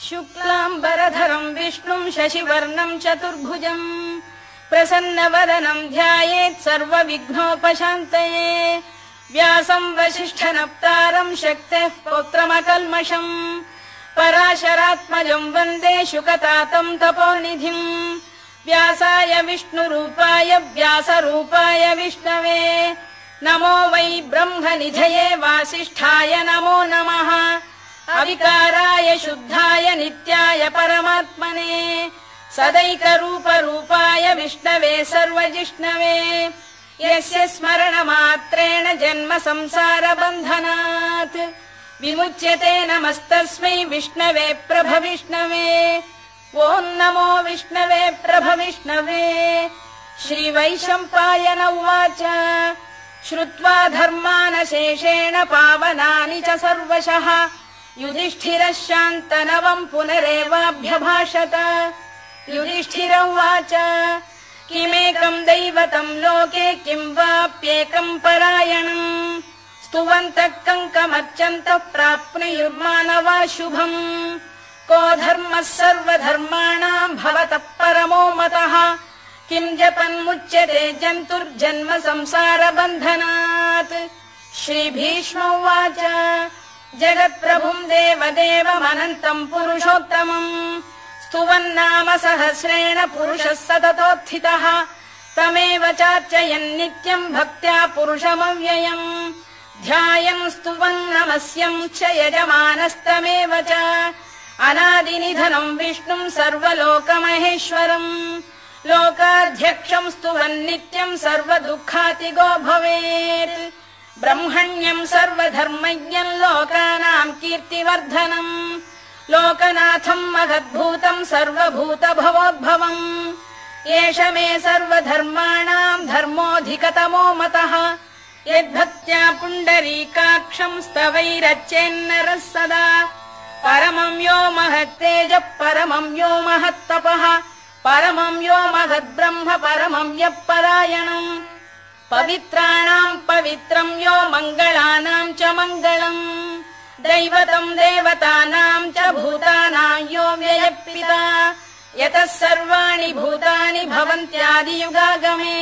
शुक्लाम्बरधरम् विष्णुम् शशिवर्णम् चतुर्भुजम् प्रसन्नवदनम् ध्यायेत् सर्वविघ्नोपशान्तये व्यासम् वसिष्ठनप्तारम् शक्तेः पौत्रमकल्मषम् पराशरात्मजम् वन्दे शुकतातम् तपोनिधिम् व्यासाय विष्णुरूपाय व्यासरूपाय विष्णवे नमो वै ब्रह्मनिधये वासिष्ठाय नमो नमः अविकाराय शुद्धाय नित्याय परमात्मने सदैकरूपरूपाय विष्णवे सर्वजिष्णवे यस्य स्मरणमात्रेण जन्म संसारबन्धनात् विमुच्यते नमस्तस्मै विष्णवे प्रभविष्णवे ॐ नमो विष्णवे प्रभविष्णवे श्रीवैशम्पायन उवाच श्रुत्वा धर्मानशेषेण पावनानि च सर्वशः युधिष्ठिरः शान्तनवम् पुनरेवाभ्यभाषत युधिष्ठिर उवाच किमेकम् दैवतम् लोके किम् वाप्येकम् परायणम् स्तुवन्तः कङ्कमर्चन्तः प्राप्नुयुर्मानवा शुभम् को धर्मः सर्वधर्माणाम् भवतः परमो मतः किम् जपन्मुच्यते जन्तुर्जन्म संसारबन्धनात् श्रीभीष्म उवाच जगत्प्रभुम् देवदेवमनन्तम् पुरुषोत्तमम् स्तुवन्नाम सहस्रेण पुरुषः सततोत्थितः तमेव चार्चयन् नित्यम् भक्त्या पुरुषमव्ययम् ध्यायन् स्तुवन् नमस्यम् च यजमानस्तमेव च अनादिनिधनम् विष्णुम् सर्वलोकमहेश्वरम् लोकाध्यक्षम् स्तुवन् नित्यम् सर्वदुःखातिगो भवेत् ब्रह्मण्यम् सर्वधर्मज्ञम् लोकानाम् कीर्तिवर्धनम् लोकनाथम् महद्भूतम् सर्वभूतभवोद्भवम् एष मे सर्वधर्माणाम् धर्मोऽधिकतमो मतः यद्भक्त्या पुण्डरीकाक्षम् स्तवैरच्चेन्नरः सदा परमम् यो महत्तेजः परमम् यो महत्तपः परमम् यो महद्ब्रह्म परमम् यः परायणम् पवित्राणाम् पवित्रम् यो मङ्गलानाम् च मङ्गलम् दैवतम् देवतानाम् च भूतानाम् यो व्ययपिता यतः सर्वाणि भूतानि भवन्त्यादियुगागमे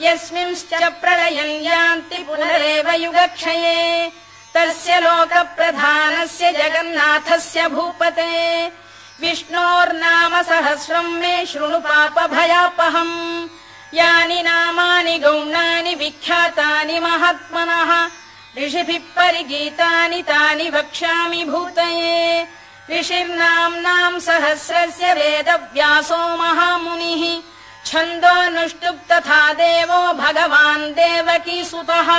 यस्मिंश्च प्रलयम् यान्ति पुनरेव युगक्षये तस्य लोकप्रधानस्य जगन्नाथस्य भूपते विष्णोर्नाम सहस्रम् मे शृणु पापभयापहम् यानि नामानि गौणानि विख्यातानि महात्मनः ऋषिभिः परिगीतानि तानि वक्ष्यामि भूतये ऋषिर्नाम्नाम् सहस्रस्य वेदव्यासो महामुनिः छन्दोऽनुष्टुप् तथा देवो भगवान् देवकीसुतः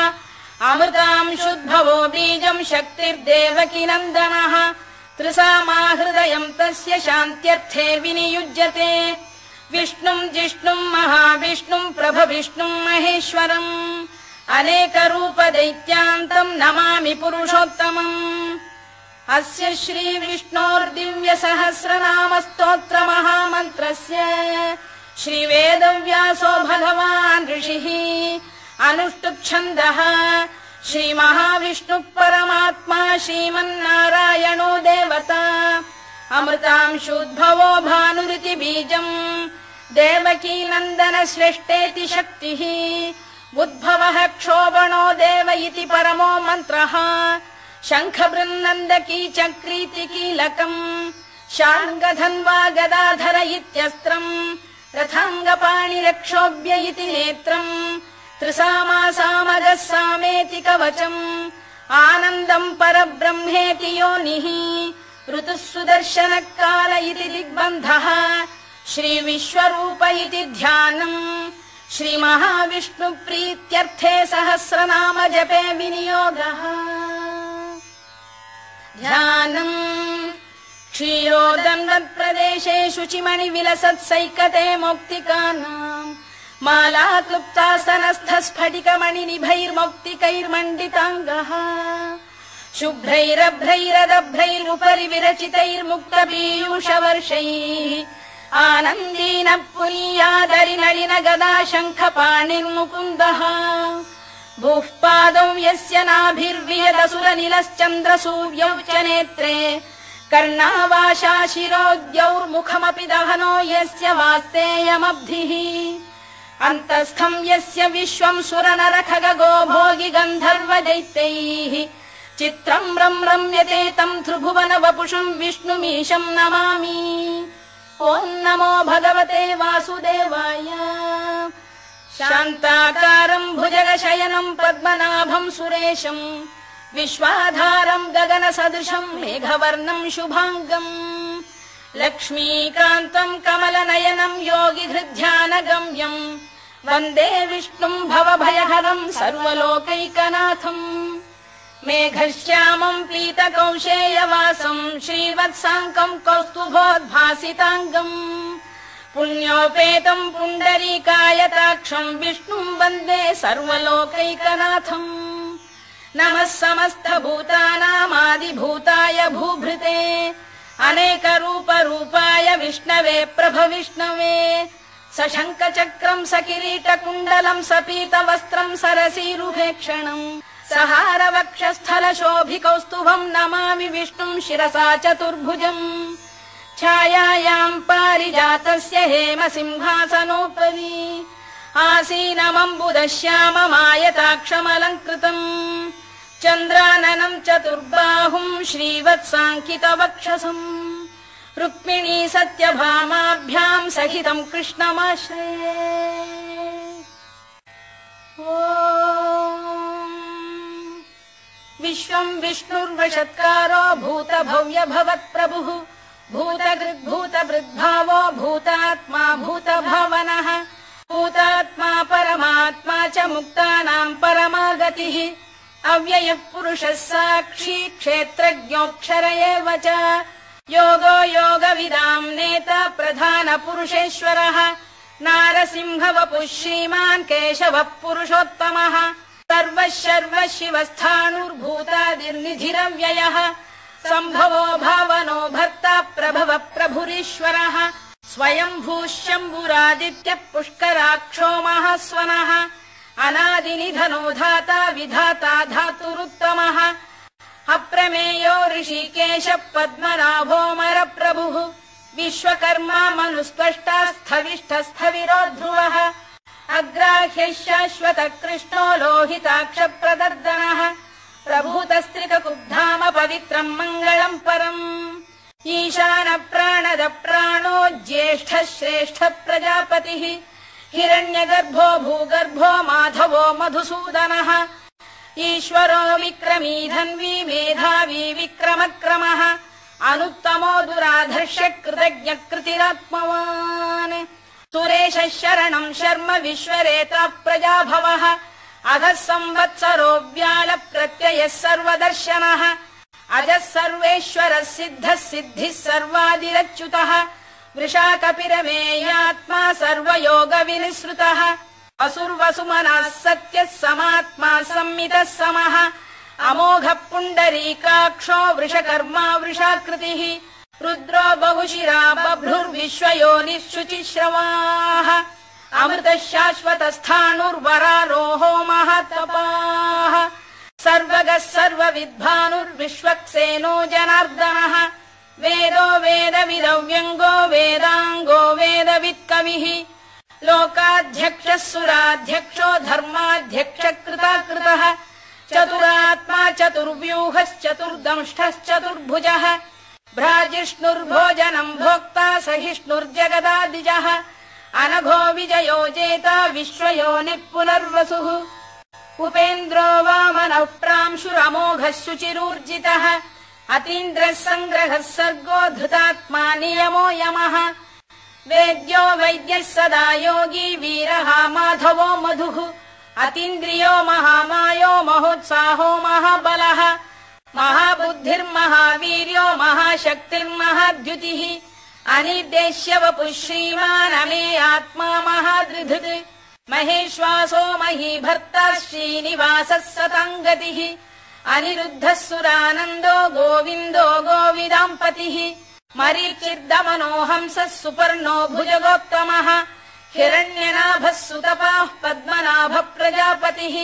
अमृतांशुद्भवो बीजम् शक्तिर्देवकी नन्दनः त्रिसामाहृदयम् तस्य शान्त्यर्थे विनियुज्यते विष्णुम् जिष्णुम् महाविष्णुम् प्रभविष्णुम् महेश्वरम् अनेकरूपदैत्यान्तम् नमामि पुरुषोत्तमम् अस्य श्रीविष्णोर्दिव्यसहस्रनामस्तोत्रमहामन्त्रस्य श्रीवेदव्यासो भगवान् ऋषिः अनुष्टुप्छन्दः श्रीमहाविष्णुः परमात्मा श्रीमन्नारायणो देवता अमृतांशुद्भवो भानुरिति बीजम् देवकी नन्दन श्रेष्ठेति शक्तिः उद्भवः क्षोभणो देव इति परमो मन्त्रः शङ्खबृन्नन्दकी चक्रीति कीलकम् शार्ङ्गधन्वा गदाधर इत्यस्त्रम् रथाङ्गपाणिरक्षोभ्य इति नेत्रम् त्रिसामासामगः सामेति कवचम् आनन्दम् परब्रह्मेति योनिः ऋतुः सुदर्शनकाल इति दिग्बन्धः श्रीविश्वरूप इति ध्यानम् श्रीमहाविष्णुप्रीत्यर्थे सहस्रनाम जपे विनियोगः ध्यानम् क्षीरोदन्वत्प्रदेशे शुचिमणिविलसत्सैकते मौक्तिकानाम् माला क्लुप्तासनस्थ स्फटिकमणिनिभैर्मौक्तिकैर्मण्डिताङ्गः शुभ्रैरभ्रैरदभ्रैरुपरि विरचितैर्मुक्तपीयूषवर्षैः आनन्दीनः पुनीयादरिनलिन गदा शङ्खपाणिर्मुकुन्दः भूः पादौ यस्य नाभिर्वियदसुरनिलश्चन्द्रसूर्यौ च नेत्रे कर्णावाशा शिरोद्यौर्मुखमपि दहनो यस्य वास्तेयमब्धिः अन्तस्थं यस्य विश्वं सुरनर खगो भोगि गन्धर्व दैत्यैः चित्रं रम्यते तं त्रिभुवन वपुषं विष्णुमीशं नमामि। ॐ नमो भगवते वासुदेवाय। शान्ताकारं भुजगशयनं पद्मनाभं सुरेशं विश्वाधारं गगनसदृशं मेघवर्णं शुभाङ्गम् लक्ष्मीकान्तं कमलनयनं योगिहृद्ध्यानगम्यं वन्दे विष्णुं भवभयहरं सर्वलोकैकनाथम्। मेघश्यामं पीतकौशेयवासं श्रीवत्साङ्कं कौस्तुभोद्भासिताङ्गम् पुण्योपेतं पुण्डरीकायताक्षं विष्णुं वन्दे सर्वलोकैकनाथम्। नमः समस्तभूतानामादिभूताय भूभृते अनेकरूपरूपाय विष्णवे प्रभविष्णवे सशङ्खचक्रं सकिरीटकुण्डलं सपीतवस्त्रं सरसीरुभेक्षणम् सहारवक्षस्थलशोभिकौस्तुभं नमामि विष्णुं शिरसा चतुर्भुजम्। छायायां पारिजातस्य हेमसिंहासनोपरि आसीनमम्बुदश्याममायताक्षमलङ्कृतम् चन्द्राननं चतुर्बाहुं श्रीवत्साङ्कितवक्षसम् रुक्मिणी सत्यभामाभ्यां सहितं कृष्णमाश्रये। विश्वं विष्णुर्वषत्कारो भूतभव्य भवत्प्रभुः भूतकृद्भूतभृद्भावो भूतात्मा भूतभावनः भूतात्मा परमात्मा च मुक्तानां परमागतिः अव्ययः पुरुषः साक्षी क्षेत्रज्ञोऽक्षर एव च योगो योगविदां नेता प्रधानपुरुषेश्वरः नारसिंहवपुः श्रीमान् केशवः पुरुषोत्तमः सर्वः शर्वः शिवस्थाणुर्भूतादिर्निधिरव्ययः सम्भवो भावनो भर्ता प्रभवः प्रभुरीश्वरः स्वयंभूः शम्भुरादित्यः पुष्कराक्षो महास्वनः अनादिनिधनो धाता विधाता धातुरुत्तमः अप्रमेयो ऋषिकेशः पद्मनाभोऽमर प्रभुः विश्वकर्मा मनुस्पष्टा स्थविष्ठस्थविरो ध्रुवः अग्राह्यः शाश्वत कृष्णो लोहिताक्ष प्रदर्दनः प्रभूतस्त्रिककुब्धाम पवित्रं मङ्गलं परम् ईशान प्राणद प्राणो ज्येष्ठः श्रेष्ठः प्रजापतिः हिरण्यगर्भो भूगर्भो माधवो मधुसूदनः ईश्वरो विक्रमी धन्वी मेधावी विक्रमक्रमः अनुत्तमो दुराधर्ष कृतज्ञ कृतिरात्मवान् सुरेशः शरणं शर्म विश्वरेता प्रजाभवः अधः संवत्सरो व्याल प्रत्ययः सर्वदर्शनः अजः सर्वेश्वरः सिद्धः सिद्धिः सर्वादिरच्युतः वृषाकपिरमेयात्मा सर्वयोगविनिसृतः असुर्वसुमनः सत्यः समात्मा संमितः समः अमोघः पुण्डरीकाक्षो वृषकर्मा वृषाकृतिः रुद्रो बहुशिरा बभ्रुर्विश्वयोनिः शुचिश्रवाः अमृतः शाश्वतस्थाणुर्वरारोहो महातपाः सर्वगः सर्वविद्भानुर्विश्वक्सेनो जनार्दनः वेदो वेदविदव्यङ्गो वेदाङ्गो वेदवित्कविः लोकाध्यक्षः सुराध्यक्षो धर्माध्यक्ष कृताकृतः चतुरात्मा चतुर्व्यूहश्चतुर्दंष्टश्चतुर्भुजः भ्राजिष्णुर्भोजनं भोक्ता सहिष्णुर्जगदादिजः अनघो विजयो जेता विश्वयोनिः पुनर्वसुः उपेन्द्रो वामनः प्रांशुरमोघः शुचिरूर्जितः अतीन्द्रः सङ्ग्रहः सर्गो धृतात्मा नियमो यमः वेद्यो वैद्यः सदा योगी वीरः माधवो मधुः अतीन्द्रियो महामायो महोत्साहो महाबलः महाबुद्धिर्महावीर्यो महाशक्तिर्महाद्युतिः अनिर्देश्य वपुः श्रीमान् अमे आत्मा महादृधृत् महेश्वासो महीभर्ता श्रीनिवासः सताङ्गतिः अनिरुद्धः सुरानन्दो गोविन्दो गोविदाम्पतिः मरीचिर्दमनो हंसः सुपर्णो भुजगोत्तमः हिरण्यनाभः सुतपाः पद्मनाभः प्रजापतिः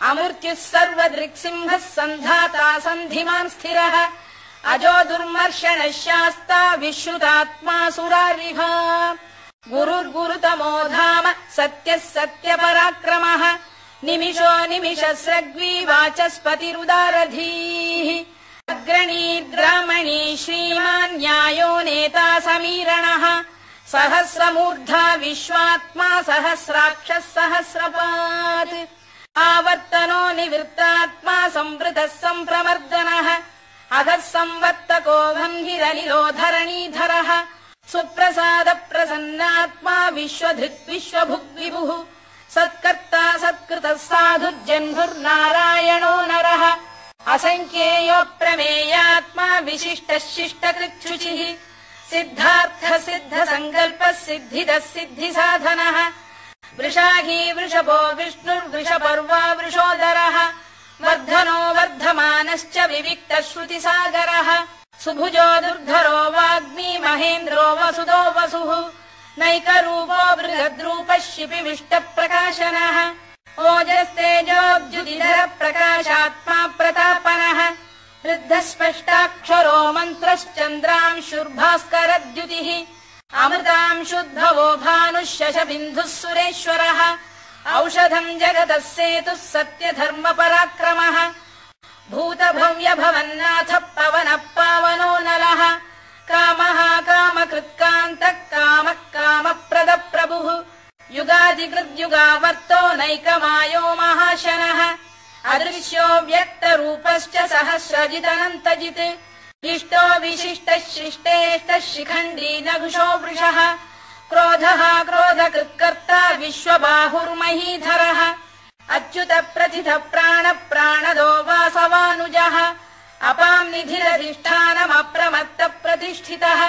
अमृत्युः सर्वदृक्सिंहः सन्धाता सन्धिमान् स्थिरः अजो दुर्मर्षणः शास्ता विश्रुतात्मा सुरारिः गुरुर्गुरुतमो धाम सत्यः सत्यपराक्रमः निमिषो निमिषस्रग्वी वाचस्पतिरुदारधीः अग्रणीर्ग्रामणी श्रीमान् न्यायो नेता समीरणः सहस्रमूर्धा विश्वात्मा सहस्राक्षः सहस्रपात् आवर्तनो निवृत्तात्मा संवृतः सम्प्रमर्दनः अधः संवर्तको गम्भीरनिलो धरणीधरः सुप्रसाद प्रसन्नात्मा विश्वधृक् विश्वभुग्विभुः सत्कर्ता सत्कृतः साधुर्जन्धुर्नारायणो नरः असङ्ख्येयो प्रमेयात्मा विशिष्टः शिष्टकृच्छुचिः सिद्धार्थ सिद्ध संकल्पः सिद्धिदः सिद्धिसाधनः वृषाही वृषभो विष्णुर्वृषपर्वा वृषोदरः वर्धनो वर्धमानश्च विविक्तः श्रुतिसागरः सुभुजो दुर्धरो वाग्मी महेन्द्रो वसुदो वसुः नैकरूपो बृहद्रूपः शिपिविष्टप्रकाशनः ओजस्तेजोऽब्जुदिधर प्रकाशात्मा प्रतापनः ऋद्धः स्पष्टाक्षरो मन्त्रश्चन्द्रांशुर्भास्करद्युतिः अमृतांशुद्भवो भानुः शशबिन्दुः सुरेश्वरः औषधम् जगतः सेतुः सत्यधर्मपराक्रमः भूतभव्यभवन्नाथः पवनः पावनो नलः कामः कामकृत्कान्तः कामः कामप्रदः प्रभुः युगादिकृद्युगावर्तो नैकमायो महाशनः अदृश्यो व्यक्तरूपश्च सहस्रजिदनन्तजित् इष्टो विशिष्टः शिष्टेष्टः शिखण्डी नघुषो वृषः क्रोधः क्रोधकृत्कर्ता विश्वबाहुर्महीधरः अच्युत प्रथित प्राण प्राणदो वासवानुजः अपां निधिरधिष्ठानमप्रमत्त प्रतिष्ठितः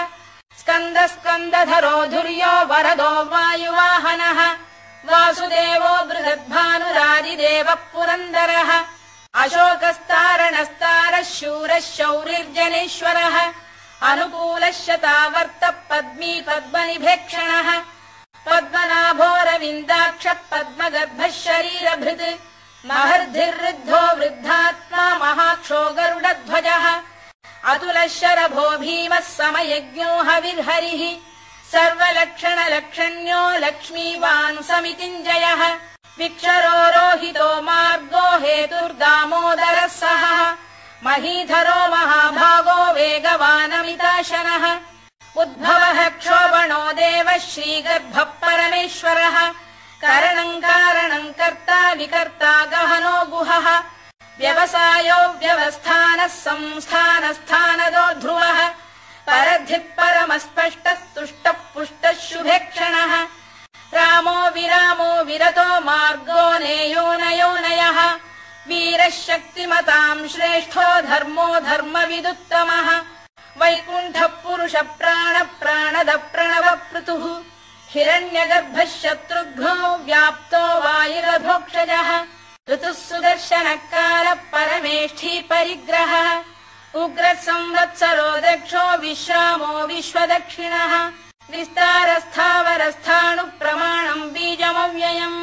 स्कन्द स्कन्दधरो धुर्यो वरदो वायुवाहनः वासुदेवो बृहद्भानुरादिदेवः पुरन्दरः अशोकस्तारणस्तारः शूरः शौरिर्जनेश्वरः अनुकूलः शतावर्तः पद्मी पद्मनिभेक्षणः पद्मनाभोरविन्दाक्षः पद्मगर्भः शरीरभृत् महर्धिर्वृद्धो वृद्धात्मा महाक्षो गरुडध्वजः अतुलः शरभो भीमः समयज्ञो हविर्हरिः सर्वलक्षणलक्षण्यो लक्ष्मीवान् समितिञ्जयः विक्षरो रोहितो मार्गो हेतुर्दामोदरः सहः महीधरो महाभागो वेगवानमिताशनः उद्भवः क्षोभणो देवः श्रीगर्भः परमेश्वरः करणम् कारणम् कर्ता विकर्ता गहनो गुहः व्यवसायो व्यवस्थानः संस्थानस्थानदो ध्रुवः परधिः परमस्पष्टस्तुष्टः पुष्टः शुभेक्षणः रामो विरामो विरतो मार्गो नेयोनयोनयः वीरः शक्तिमताम् श्रेष्ठो धर्मो धर्मविदुत्तमः वैकुण्ठः पुरुष प्राण प्राणद प्रणव पृतुः हिरण्यगर्भः शत्रुघ्नो व्याप्तो वायुरधोक्षजः ऋतुः सुदर्शनः कालः परमेष्ठी परिग्रहः उग्रः संवत्सरो दक्षो विश्रामो विश्वदक्षिणः विस्तारस्थावरस्थाणुः प्रमाणम् बीजमव्ययम्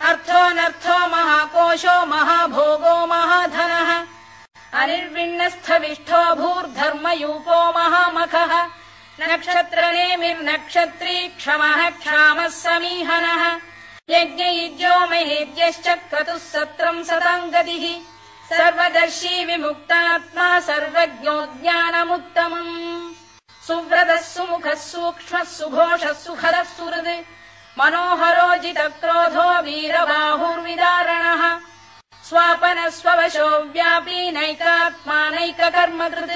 अर्थोऽनर्थो महाकोशो महाभोगो महाधनः अनिर्विण्णस्थविष्ठो भूर्धर्मयूपो महामखः नक्षत्रनेमिर्नक्षत्री क्षमः क्षामः समीहनः यज्ञयुज्यो महेद्यश्च क्रतुः सत्रम् सताम् गतिः सर्वदर्शी विमुक्तात्मा सर्वज्ञो ज्ञानमुत्तमम् सुव्रतः सुमुखः सूक्ष्मः सुघोषः सुखदः सुहृद् मनोहरो जितक्रोधो वीरबाहुर्विदारणः स्वापनः स्ववशो व्यापी नैकात्मा नैककर्मकृत्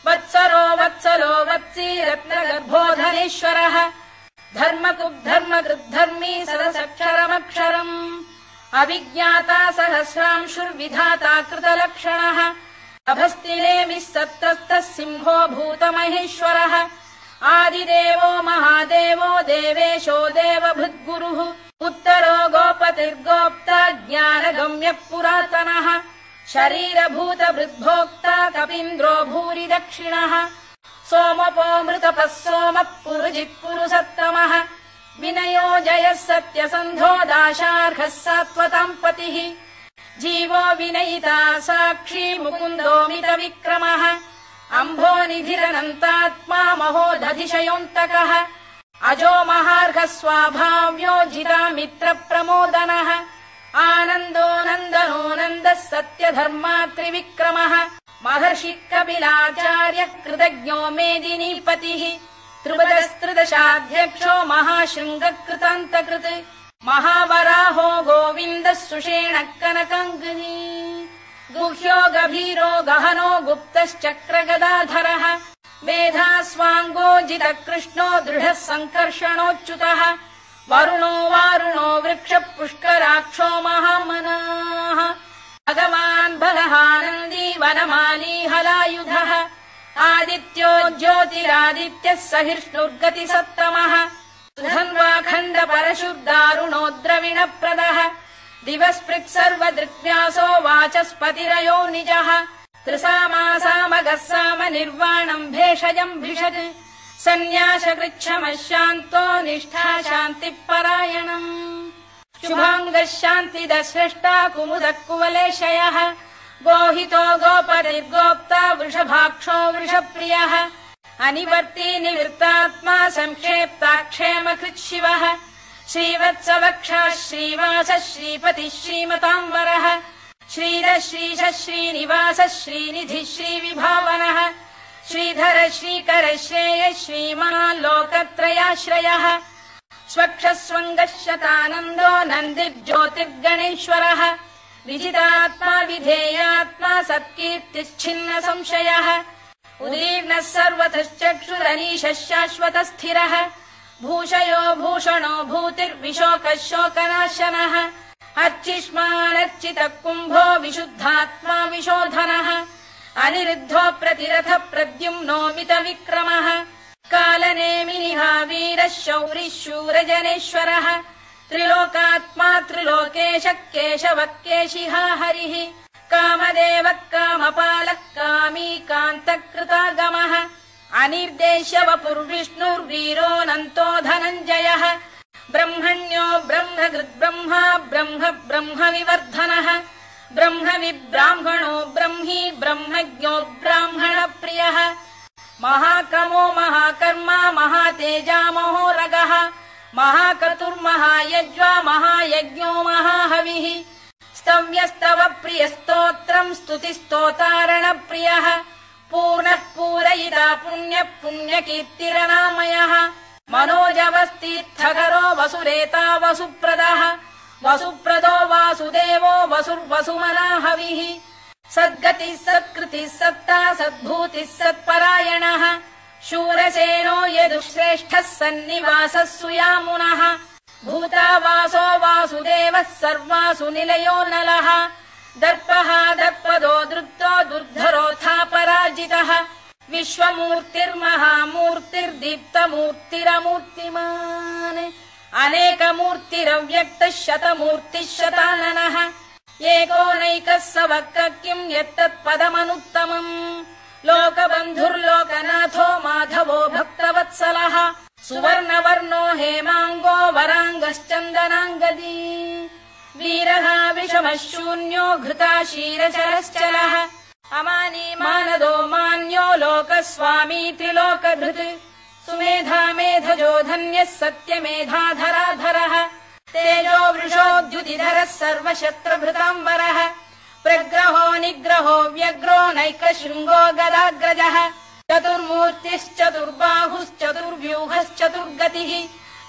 वत्सरो वत्सलो वत्सी रत्नगर्भो धनेश्वरः धर्मकृद्धर्मकृद्धर्मी सदसक्षरमक्षरम् अभिज्ञाता सहस्रांशुर्विधाता कृतलक्षणः अभस्तिनेमिः सत्रस्तः सिंहो भूतमहेश्वरः आदिदेवो महादेवो देवेशो देवभृद्गुरुः उत्तरो गोपतिर्गोप्ता ज्ञानगम्यः पुरातनः शरीरभूतभृद्भोक्ता कपीन्द्रो भूरि दक्षिणः सोमपोऽमृतपः सोमः पुरुजित्पुरुसत्तमः विनयो जयः सत्यसन्धो दाशार्हः सात्वताम् पतिः जीवो विनयिता साक्षी मुकुन्दोमितविक्रमः अम्भोनिधिरनन्तात्मा महोदधिशयोऽन्तकः अजो महार्घ स्वाभाव्यो जितामित्रप्रमोदनः आनन्दो नन्दनो नन्दः सत्यधर्मा त्रिविक्रमः महर्षि कपिलाचार्य कृतज्ञो मेदिनीपतिः त्रिपदस्त्रिदशाध्यक्षो महाशृङ्गकृतान्तकृत् महावराहो गोविन्दः सुषेणः कनकाङ्गिनी गुह्यो गभीरो गहनो गुप्तश्चक्रगदाधरः मेधास्वाङ्गो जितकृष्णो दृढः सङ्कर्षणोच्युतः वरुणो वारुणो वृक्षः पुष्कराक्षो महामनाः भगवान् बलहानन्दी वनमाली हलायुधः आदित्यो ज्योतिरादित्यः सहिष्णुर्गतिसत्तमः सुधन्वाखण्ड परशुर्दारुणो द्रविणप्रदः दिवस्पृक् सर्वदृक्व्यासो वाचस्पतिरयो निजः त्रिसामासामगः साम निर्वाणम् भेषजम् भिषज सन्न्यासकृच्छमः शान्तो निष्ठा शान्तिपरायणम् शुभाङ्गः शान्तिदः स्रष्टा कुमुदः कुवलेशयः गोहितो गोपतिर्गोप्ता वृषभाक्षो वृषप्रियः अनिवर्ती निवृत्तात्मा संक्षेप्ताक्षेमकृत् शिवः श्रीवत्सवक्षः श्रीवासः श्रीपतिः श्रीमताम्बरः श्रीधः श्रीशः श्रीनिवासः श्रीनिधिः श्रीविभावनः श्रीधर श्रीकर श्रेयः श्रीमान् लोकत्रयाश्रयः स्वक्षः स्वङ्गः शतानन्दो नन्दिर्ज्योतिर्गणेश्वरः विजितात्मा विधेयात्मा सत्कीर्तिश्छिन्न संशयः उदीर्णः सर्वतश्चक्षुरनीशः शाश्वतः स्थिरः भूषयो भूषणो भूतिर्विशोकः शोकनाशनः अर्चिष्मानर्चितः कुम्भो विशुद्धात्मा विशोधनः अनिरुद्धो प्रतिरथ प्रद्युम्नो मितविक्रमः कालनेमिनिहा वीरः शौरिः शूरजनेश्वरः त्रिलोकात्मा त्रिलोकेशः केशवः केशिहा हरिः कामदेवः कामपालः कामी कान्तकृतागमः अनिर्देश्य वपुर्विष्णुर्वीरोऽनन्तो धनञ्जयः ब्रह्मण्यो ब्रह्मकृद्ब्रह्मा ब्रह्म ब्रह्मविवर्धनः ब्रह्मविब्राह्मणो ब्रह्मी ब्रह्मज्ञो ब्राह्मणप्रियः महाक्रमो महाकर्मा महातेजा महोरगः महाक्रतुर्महायज्वा महायज्ञो महाहविः स्तव्यस्तव प्रियस्तोत्रम् स्तुतिस्तोतारणप्रियः पूर्णः पूरयिता पुण्यः पुण्यकीर्तिरनामयः मनोजवस्तीर्थकरो वसुरेता वसुप्रदः वसुप्रदो वासुदेवो वसुर्वसुमनाहविः सद्गतिः सत्कृतिः सत्ता सद्भूतिः सत्परायणः शूरसेनो यदुश्रेष्ठः सन्निवासः सुयामुनः भूतावासो वासुदेवः सर्वासु निलयो नलः दर्पः दर्पदो दृप्तो दुर्धरोऽथापराजितः विश्वमूर्तिर्महामूर्तिर्दीप्तमूर्तिरमूर्तिमान् अनेकमूर्तिरव्यक्तः शतमूर्तिः शताननः एकोनैकः स वक्र किम् यत्तत्पदमनुत्तमम् लोकबन्धुर्लोकनाथो माधवो भक्तवत्सलः सुवर्णवर्णो हेमाङ्गो वराङ्गश्चन्दनाङ्गदी वीरः विषमः शून्यो घृता क्षीरचरश्चलः अमानी मानदो मान्यो लोकस्वामी त्रिलोकधृत् सुमेधा मेधजो धन्यः सत्यमेधाधराधरः तेजो वृषोद्युतिधरः सर्वशस्त्रभृताम्बरः प्रग्रहो निग्रहो व्यग्रो नैकशृङ्गो गदाग्रजः चतुर्मूर्तिश्चतुर्बाहुश्चतुर्व्यूहश्चतुर्गतिः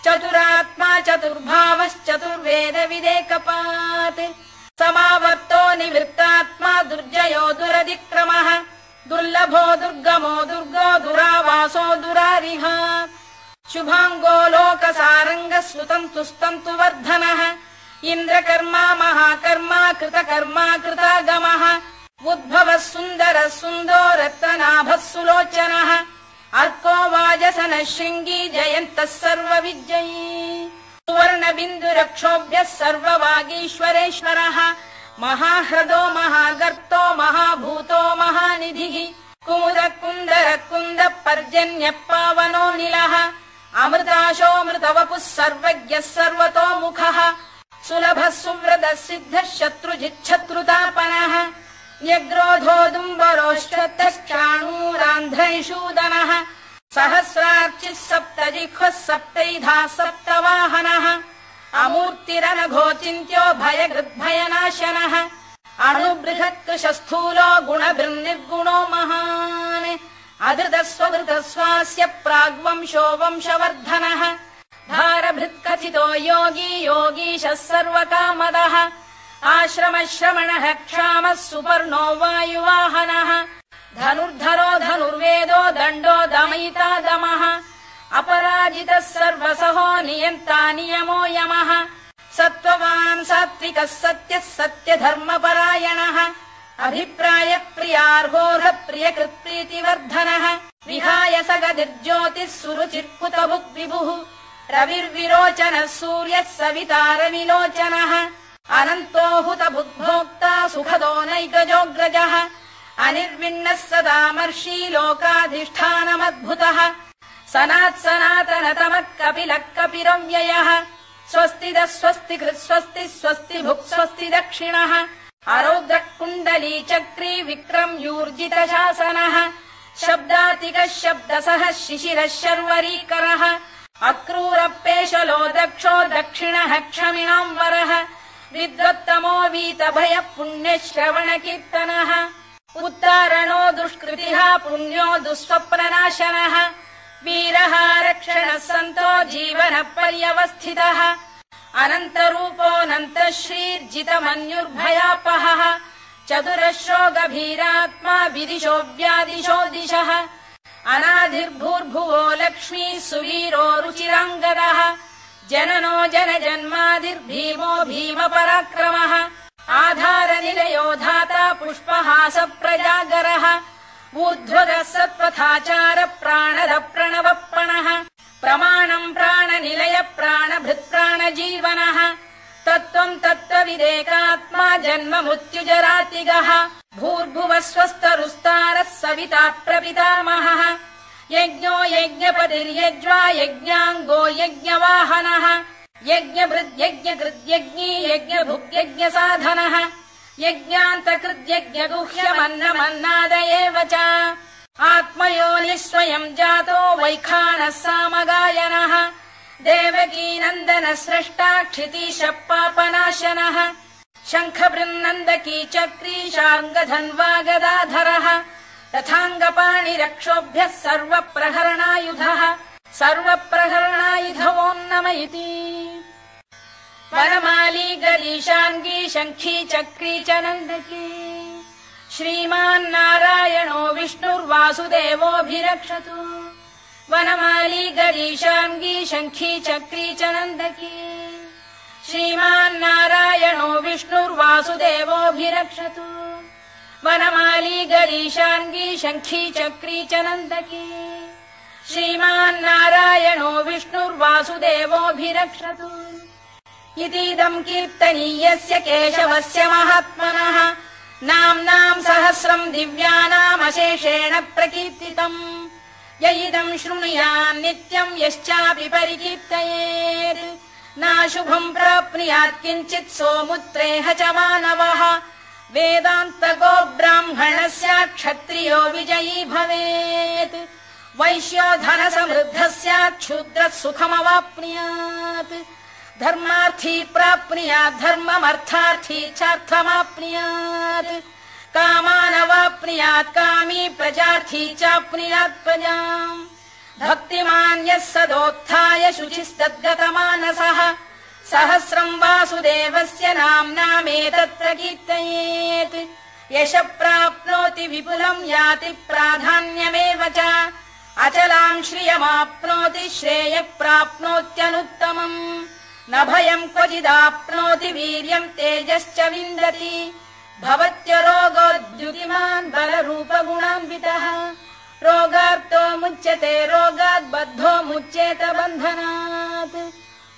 चतुरात्मा चतुर्भावश्चतुर्वेदविदेकपात् समावर्तो निवृत्तात्मा दुर्जयो दुरतिक्रमः दुर्लभो दुर्गमो दुर्गो दुरावासो दुरारिः शुभाङ्गो लोकसारङ्गः सुतन्तुस्तन्तु वर्धनः इन्द्रकर्मा महाकर्मा कृतकर्मा कृतागमः उद्भवः सुन्दरः सुन्दो रत्ननाभः सुलोचनः अर्को वाजसनः शृङ्गी जयन्तः सर्वविजयी सुवर्णबिन्दुरक्षोभ्यः सर्ववागीश्वरेश्वरः महाह्रदो महागर्तो महाभूतो महानिधिः कुमुद कुन्दर कुन्द पर्जन्यः पावनो निलः अमृताशोऽमृतवपुः सर्वज्ञः सर्वतोमुखः सुलभः सुव्रतः सिद्धः शत्रुजिच्छत्रुतापनः व्यग्रोधोदुम्बरोश्चतश्चाणूरान्ध्रैषूदनः सहस्रार्चिः सप्तजिह्वः सप्तैधा सप्तवाहनः अमूर्तिरनघोचिन्त्यो भयगृद्भयनाशनः अणुबृहत्कृशस्थूलो गुणभिर्निर्गुणो महान् अधृतस्वधृतस्वास्य प्राग्वंशो वंशवर्धनः भारभृत्कथितो योगी योगीशः सर्वकामदः आश्रमश्रमणः क्षामः सुपर्णो वायुवाहनः धनुर्धरो धनुर्वेदो दण्डो दमयिता दमः अपराजितः सर्वसहो नियन्ता नियमो यमः सत्त्ववान् सात्विकः सत्यः सत्यधर्मपरायणः अभिप्रायप्रियार्होः प्रियकृत्प्रीतिवर्धनः विहाय सगदिर्ज्योतिः सुरुचिर्कुतभुक् विभुः रविर्विरोचनः सूर्यः सवितारविलोचनः अनन्तो हुतभुग्भोक्ता सुखदो नैकजोऽग्रजः अनिर्विण्णः सदामर्षी लोकाधिष्ठानमद्भुतः सनात्सनातनतमः कपिलः कपिरव्ययः स्वस्तिदः स्वस्तिकृत् स्वस्ति स्वस्ति भुक् स्वस्ति दक्षिणः अरौद्रः कुण्डली चक्री विक्रम्यूर्जितशासनः शब्दातिकः शब्दसः शिशिरः शर्वरीकरः अक्रूरपेशलो दक्षो दक्षिणः क्षमिणाम् वरः विद्वत्तमो वीतभयः पुण्यश्रवणकीर्तनः उत्तारणो दुष्कृतिः पुण्यो दुःस्वप्ननाशनः वीरः रक्षणः सन्तो जीवनः पर्यवस्थितः अनन्तरूपोऽनन्तः श्रीर्जितमन्युर्भयापहः चतुरश्रो गभीरात्मा विदिशो व्यादिशो दिशः अनाधिर्भूर्भुवो लक्ष्मी सुवीरो रुचिराङ्गदः जननो जनजन्मादिर्भीमो भीमपराक्रमः आधारनिलयो धाता पुष्पहास प्रजागरः ऊर्ध्वगः सत्पथाचार प्राणद प्रणवप्रणः प्रमाणम् प्राणनिलय प्राणभृत्प्राणजीवनः तत्त्वम् तत्त्वविदेकात्मा जन्म मृत्युजरातिगः भूर्भुवः स्वस्तरुस्तारः सविता प्रपितामहः यज्ञो यज्ञपतिर्यज्वा यज्ञाङ्गो यज्ञवाहनः यज्ञभृद्यज्ञकृद्यज्ञी यज्ञभुग्यज्ञसाधनः यज्ञान्तकृद्यज्ञगुह्यमन्नमन्नाद एव च आत्मयोनिः स्वयम् जातो वैखानः सामगायनः देवकीनन्दनः स्रष्टा क्षितीशः पापनाशनः शङ्खबृन्नन्दकी चक्री शार्ङ्गधन्वा रथाङ्गपाणिरक्षोभ्यः सर्वप्रहरणायुधः सर्वप्रहरणायुधवोन्नम इति वनमाली गरीशाङ्गी शङ्खी चक्री च नन्दकी श्रीमान्नारायणो विष्णुर्वासुदेवोऽभिरक्षतु वनमाली गरीशाङ्गी शङ्खी चक्री च नन्दकी श्रीमान्नारायणो विष्णुर्वासुदेवोऽभिरक्षतु वनमाली गरीशाङ्गी शङ्खी चक्री च नन्दकी श्रीमान्नारायणो विष्णुर्वासुदेवोऽभिरक्षतु इतीदम् कीर्तनीयस्य केशवस्य महात्मनः नाम्नाम् सहस्रम् दिव्यानामशेषेण प्रकीर्तितम् य इदम् शृणुयान् नित्यम् यश्चापि परिकीर्तयेत् नाशुभम् प्राप्नुयात् किञ्चित् सोमुत्रेह च मानवः वेदान्तको ब्राह्मणस्य क्षत्रियो विजयी भवेत् वैश्यो धनसमृद्धः स्यात् शूद्रः सुखमवाप्नुयात् धर्मार्थी प्राप्नुयात् धर्ममर्थार्थी चार्थमाप्नुयात् कामानवाप्नुयात् कामी प्रजार्थी चाप्नुयात् प्रजाम् भक्तिमान् यः सदोत्थाय शुचिस्तद्गतमानसः सहस्रम् वासुदेवस्य नाम्नामेतत् प्रकीर्तयेत् यशः प्राप्नोति विपुलम् याति प्राधान्यमेव च अचलाम् श्रियमाप्नोति श्रेयः प्राप्नोत्यनुत्तमम् न भयम् क्वचिदाप्नोति वीर्यम् तेजश्च विन्दति भवत्य रोगोद्युतिमान् बलरूपगुणान्वितः रोगार्तो मुच्यते रोगात् बद्धो मुच्येत बन्धनात्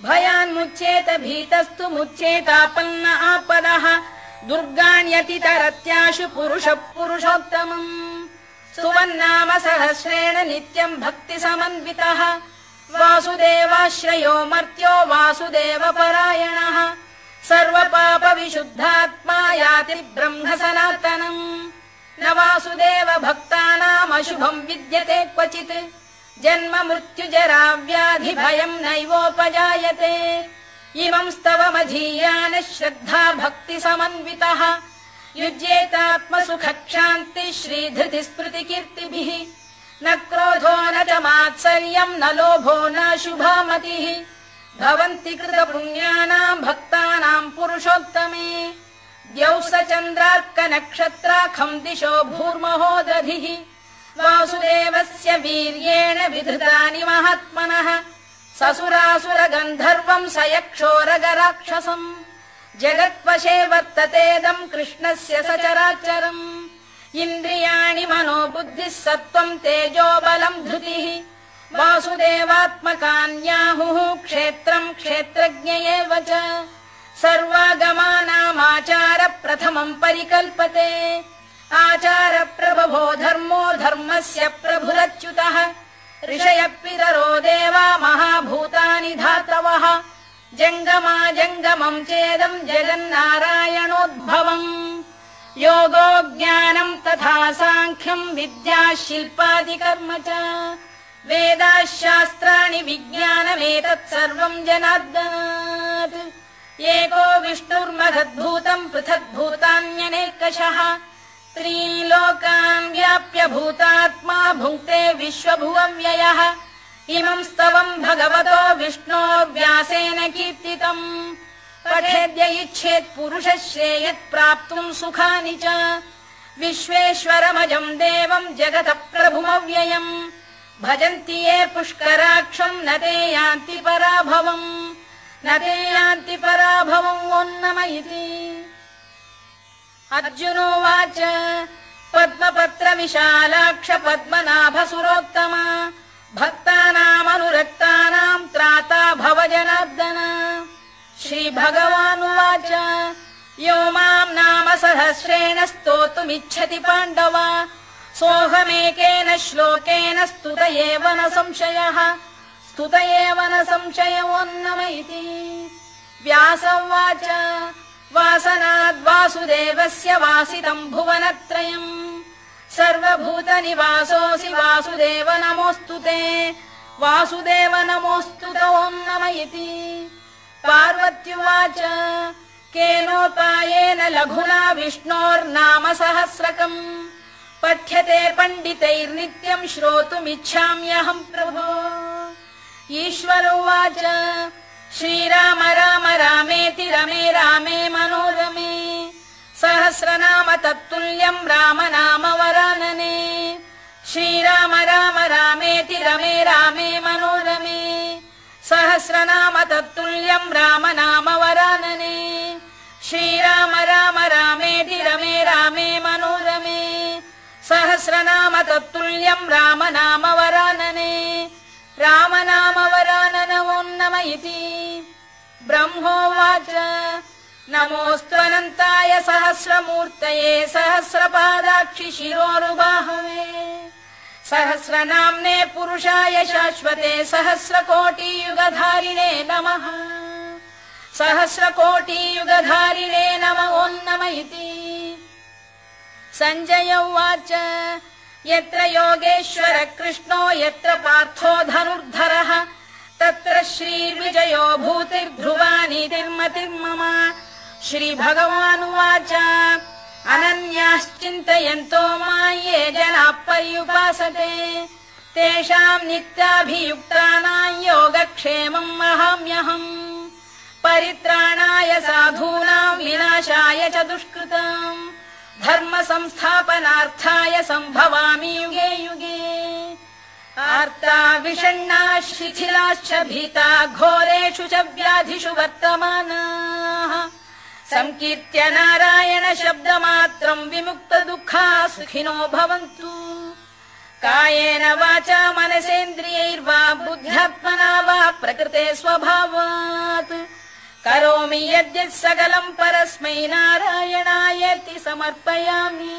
भयान्मुच्येत भीतस्तु मुच्येतापन्न आपदः दुर्गाण्यतितरत्याशु पुरुषः पुरुषोत्तमम् स्तुवन्नाम सहस्रेण नित्यम् भक्तिसमन्वितः वासुदेवाश्रयो मर्त्यो वासुदेवपरायणः सर्वपाप विशुद्धात्मा याति ब्रह्म सनातनम् न वासुदेव भक्तानाम् अशुभम् विद्यते क्वचित् जन्म मृत्यु जरा व्याधि भयम् नैवोपजायते इमं स्तवमधीयान श्रद्धा भक्ति समन्वितः युज्येतात्मसुख क्षान्ति श्रीधृति स्मृति कीर्तिभिः न क्रोधो न च मात्सर्यम् न लोभो न शुभा मतिः भवन्ति कृत पुण्यानाम् भक्तानाम् पुरुषोत्तमे द्यौः स चन्द्रार्क नक्षत्राखम् दिशो भूर्महो दधिः वासुदेवस्य वीर्येण विधृतानि महात्मनः ससुरासुर गन्धर्वम् स यक्षोरगराक्षसम् जगत्वशे वर्ततेदम् कृष्णस्य सचराचरम् इन्द्रियाणि मनो बुद्धिः सत्त्वम् तेजो बलम् धृतिः वासुदेवात्मकान्याहुः क्षेत्रम् क्षेत्रज्ञ एव च सर्वागमानामाचार प्रथमम् परिकल्पते आचार प्रभवो धर्मो धर्मस्य प्रभुरच्युतः ऋषयः पितरो देवा महाभूतानि धातवः जङ्गमा जङ्गमम् चेदम् जगन्नारायणोद्भवम् योगो ज्ञानम् तथा साङ्ख्यम् विद्या शिल्पादिकर्म च वेदाः शास्त्राणि विज्ञानमेतत् सर्वम् जनार्दनात् एको विष्णुर्महद्भूतम् पृथग्भूतान्यनेकशः त्रीन् लोकान् व्याप्य भूतात्मा भुङ्क्ते विश्वभुवव्ययः इमम् स्तवम् भगवतो विष्णोर्व्यासेन कीर्तितम् पठेद्य इच्छेत् पुरुषः श्रेयत् प्राप्तुम् सुखानि च विश्वेश्वरमजम् देवम् जगतः प्रभुमव्ययम् भजन्ति ये पुष्कराक्षम् न ते यान्ति पराभवम् न ते यान्ति पराभवम् ओन्नम इति अर्जुनोवाच पद्मपत्र विशालाक्ष पद्मनाभसुरोत्तम भक्तानामनुरक्तानाम् त्राता भव जनार्दन श्रीभगवानुवाच यो माम् नाम सहस्रेण स्तोतुमिच्छति पाण्डव सोऽहमेकेन श्लोकेन स्तुत एव न संशयः स्तुत एव न संशयोन्नम इति व्यास उवाच वासनाद् वासुदेवस्य वासितम् भुवनत्रयम् सर्वभूतनिवासोऽसि वासुदेव नमोऽस्तु ते वासुदेव नमोऽस्तु ते ओन्नम इति पार्वत्युवाच केनोपायेन लघुना विष्णोर्नाम सहस्रकम् पठ्यते पण्डितैर्नित्यम् श्रोतुमिच्छाम्यहम् प्रभो ईश्वर उवाच श्रीराम राम रामेति रमे रामे मनोरमे सहस्रनाम तत्तुल्यम् राम नाम वरानने श्रीराम राम रामेति रमे रामे मनोरमे सहस्रनाम तत्तुल्यम् राम नाम वरानने श्रीराम राम रामेति रमे रामे मनोरमे सहस्रनाम तत्तुल्यम् राम नाम वरानने राम नाम वरानन ओन्नम इति ब्रह्मोवाच नमोऽस्त्वनन्ताय सहस्रमूर्तये सहस्रपादाक्षि शिरोरुबाहवे सहस्रनाम्ने पुरुषाय शाश्वते सहस्रकोटियुगधारिणे नमः सहस्रकोटियुगधारिणे नमः ओन्नम इति सञ्जय उवाच यत्र योगेश्वर कृष्णो यत्र पार्थो धनुर्धरः तत्र श्रीर्विजयो भूतिर्ध्रुवा नीतिर्मतिर्मम श्रीभगवानुवाच अनन्याश्चिन्तयन्तो मां ये जनाः पर्युपासते तेषाम् नित्याभियुक्तानां योगक्षेमम् वहाम्यहम् परित्राणाय साधूनां विनाशाय च दुष्कृताम् धर्म संस्थापनार्थाय सम्भवामि युगे युगे आर्ता विषण्णाः शिथिलाश्च भीता घोरेषु च व्याधिषु वर्तमानाः संकीर्त्य नारायण शब्दमात्रम् विमुक्त दुःखाः सुखिनो भवन्तु कायेन वाचा मनसेन्द्रियैर्वा बुद्ध्यात्मना वा प्रकृते स्वभावात् करोमि यद्यत् सकलम् परस्मै नारायणायेति समर्पयामि।